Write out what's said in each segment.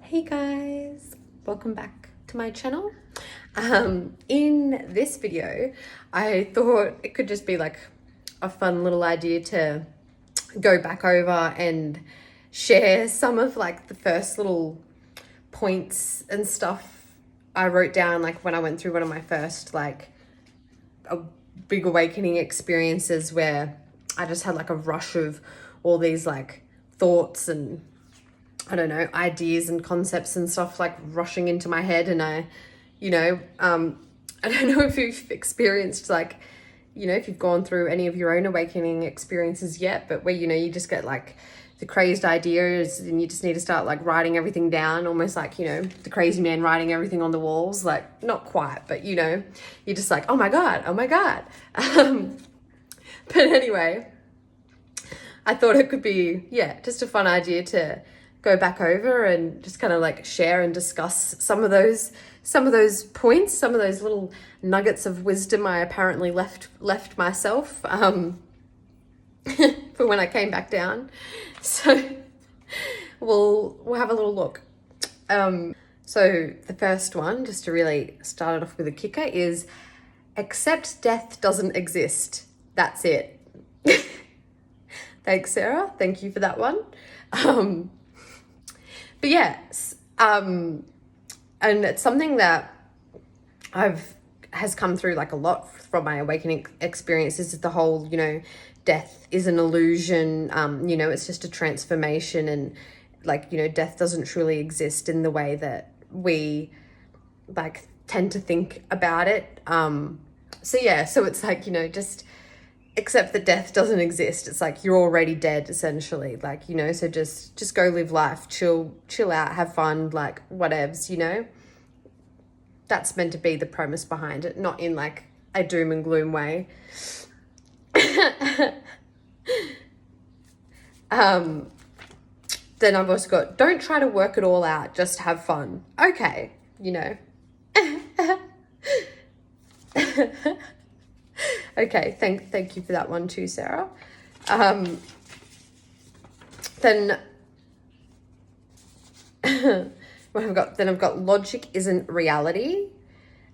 Hey guys, welcome back to my channel. In this video, I thought it could just be like a fun little idea to go back over and share some of like the first little points and stuff I wrote down like when I went through one of my first like a big awakening experiences where I just had like a rush of all these like thoughts and I don't know, ideas and concepts and stuff like rushing into my head. And I don't know if you've experienced like, if you've gone through any of your own awakening experiences yet, but where, you just get like the crazed ideas and you just need to start like writing everything down, almost like, the crazy man writing everything on the walls, like not quite, but you're just like, oh my God. But anyway, I thought it could be, just a fun idea to go back over and just kind of like share and discuss some of those points, some of those little nuggets of wisdom I apparently left myself for when I came back down. So we'll have a little look. So the first one, just to really start it off with a kicker, is accept death doesn't exist. That's it. Thanks, Sarah. Thank you for that one. But yes, and it's something that has come through like a lot from my awakening experiences, is the whole, death is an illusion. It's just a transformation, and like, death doesn't truly exist in the way that we like tend to think about it. So it's like, just accept that death doesn't exist. It's like you're already dead, essentially. Like, so just go live life, chill out, have fun, like whatevs, That's meant to be the premise behind it, not in like a doom and gloom way. Then I've also got, don't try to work it all out, just have fun. Okay, Okay, thank you for that one too, Sarah. Then I've got logic isn't reality,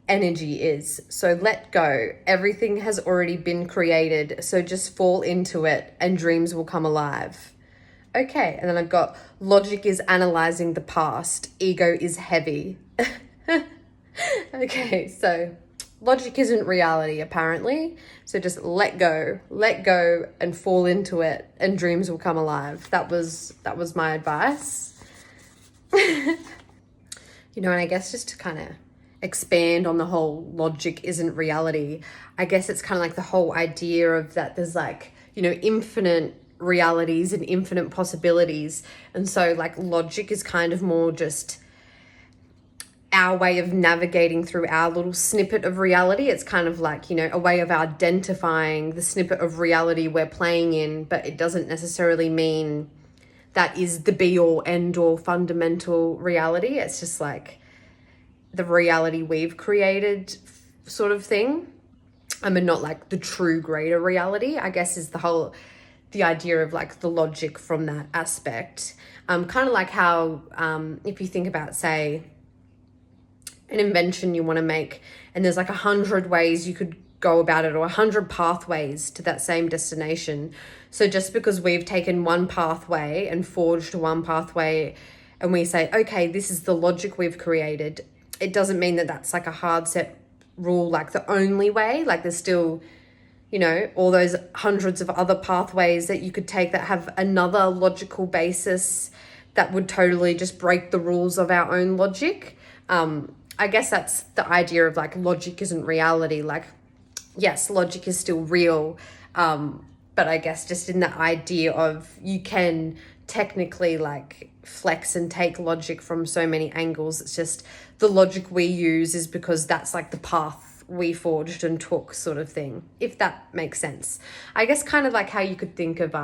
energy is. So let go. Everything has already been created, so just fall into it and dreams will come alive. Okay, and then I've got logic is analyzing the past, ego is heavy. Okay, so logic isn't reality, apparently. So just let go and fall into it and dreams will come alive. That was my advice. And I guess just to kind of expand on the whole logic isn't reality, I guess it's kind of like the whole idea of that there's like, infinite realities and infinite possibilities. And so like logic is kind of more just our way of navigating through our little snippet of reality. It's kind of like, a way of identifying the snippet of reality we're playing in, but it doesn't necessarily mean that is the be all end all fundamental reality. It's just like the reality we've created sort of thing. I mean, not like the true greater reality, I guess, is the idea of like the logic from that aspect. Kind of like how, if you think about, say, an invention you want to make, and there's like 100 ways you could go about it, or 100 pathways to that same destination. So just because we've taken one pathway and forged one pathway and we say, okay, this is the logic we've created, it doesn't mean that that's like a hard set rule, like the only way. Like there's still, all those hundreds of other pathways that you could take that have another logical basis that would totally just break the rules of our own logic. I guess that's the idea of like logic isn't reality. Like, yes, logic is still real. But I guess just in the idea of you can technically like flex and take logic from so many angles. It's just the logic we use is because that's like the path we forged and took, sort of thing, if that makes sense. I guess kind of like how you could think of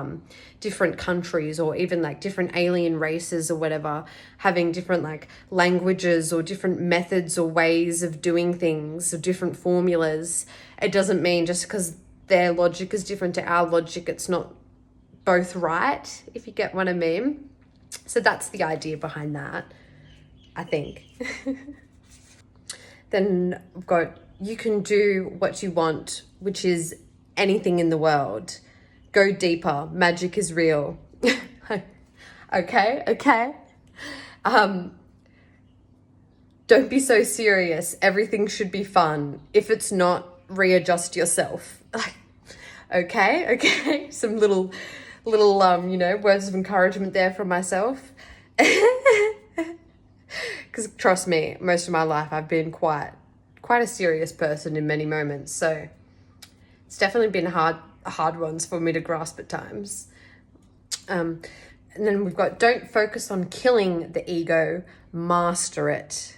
different countries, or even like different alien races or whatever, having different like languages or different methods or ways of doing things, or different formulas. It doesn't mean just because their logic is different to our logic, it's not both right, if you get what I mean. So that's the idea behind that. I think. Then we've got, you can do what you want, which is anything in the world. Go deeper. Magic is real. Okay. Don't be so serious. Everything should be fun. If it's not, readjust yourself. Okay. Some little, words of encouragement there from myself. Because trust me, most of my life I've been quite a serious person in many moments. So it's definitely been hard ones for me to grasp at times. And then we've got, don't focus on killing the ego, master it.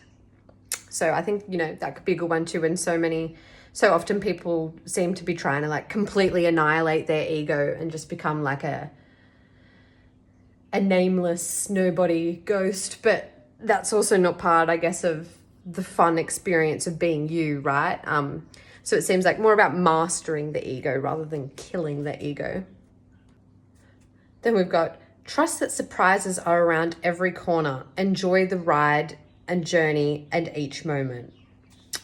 So I think, that could be a good one too. And so often people seem to be trying to like completely annihilate their ego and just become like a nameless nobody ghost. But that's also not part, I guess, of the fun experience of being you, right? So it seems like more about mastering the ego rather than killing the ego. Then we've got, trust that surprises are around every corner. Enjoy the ride and journey and each moment.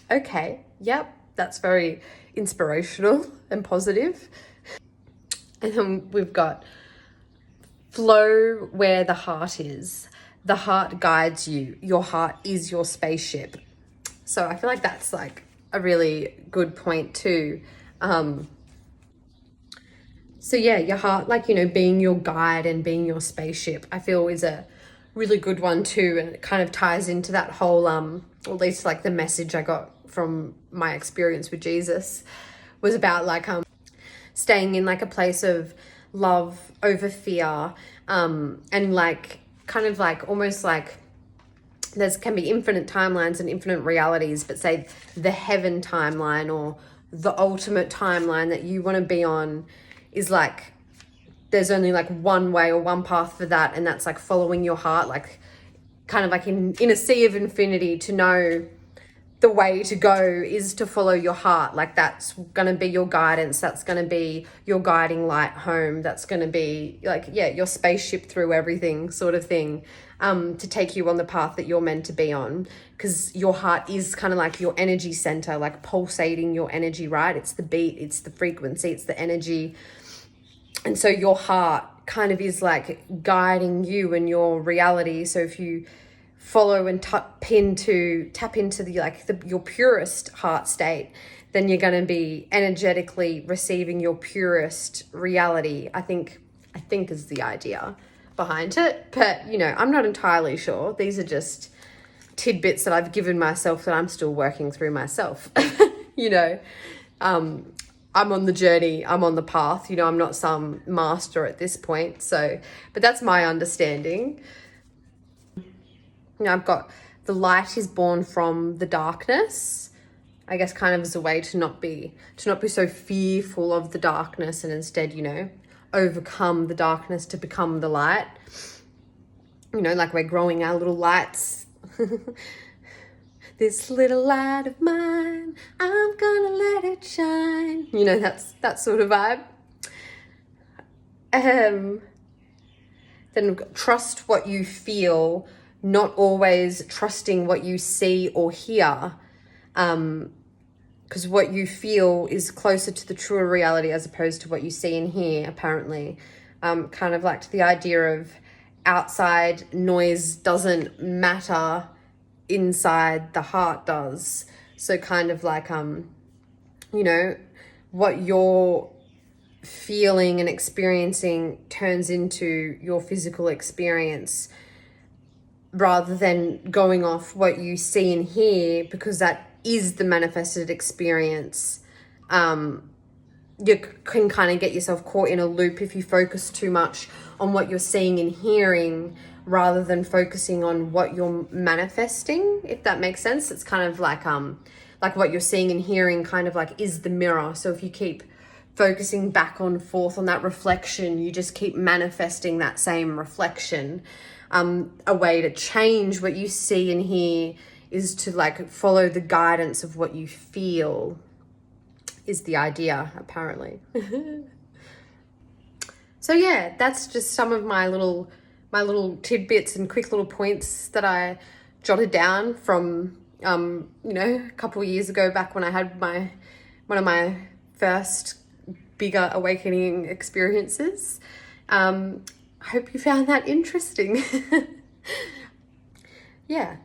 Okay, yep, that's very inspirational and positive. And then we've got, flow where the heart is. The heart guides you. Your heart is your spaceship. So I feel like that's like a really good point too. So yeah, your heart, like, being your guide and being your spaceship, I feel is a really good one too. And it kind of ties into that whole, or at least like the message I got from my experience with Jesus was about like, staying in like a place of love over fear, and like, kind of like, almost like there's can be infinite timelines and infinite realities, but say the heaven timeline or the ultimate timeline that you want to be on is like, there's only like one way or one path for that, and that's like following your heart, like kind of like in a sea of infinity, to know the way to go is to follow your heart. Like that's going to be your guidance. That's going to be your guiding light home. That's going to be like, yeah, your spaceship through everything sort of thing, to take you on the path that you're meant to be on. Because your heart is kind of like your energy center, like pulsating your energy, right? It's the beat, it's the frequency, it's the energy. And so your heart kind of is like guiding you and your reality. So if you follow and tap into your purest heart state, then you're going to be energetically receiving your purest reality. I think is the idea behind it, but I'm not entirely sure. These are just tidbits that I've given myself that I'm still working through myself. I'm on the journey, I'm on the path, I'm not some master at this point. So, but that's my understanding. I've got, the light is born from the darkness, I guess, kind of as a way to not be so fearful of the darkness, and instead, overcome the darkness to become the light. Like we're growing our little lights. This little light of mine, I'm gonna let it shine. That's that sort of vibe. Then we've got, trust what you feel, not always trusting what you see or hear, because what you feel is closer to the truer reality as opposed to what you see and hear, apparently. Kind of like the idea of outside noise doesn't matter, inside the heart does. So kind of like, what you're feeling and experiencing turns into your physical experience, rather than going off what you see and hear, because that is the manifested experience. You can kind of get yourself caught in a loop if you focus too much on what you're seeing and hearing rather than focusing on what you're manifesting, if that makes sense. It's kind of like what you're seeing and hearing kind of like is the mirror. So if you keep focusing back and forth on that reflection, you just keep manifesting that same reflection. A way to change what you see and hear is to like follow the guidance of what you feel, is the idea, apparently. So yeah, that's just some of my little tidbits and quick little points that I jotted down from, you know, a couple of years ago, back when I had one of my first bigger awakening experiences. I hope you found that interesting. Yeah,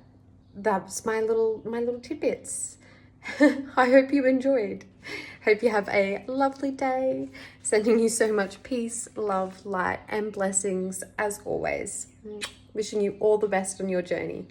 that's my little tidbits. I hope you enjoyed. Hope you have a lovely day. Sending you so much peace, love, light, and blessings as always. Wishing you all the best on your journey.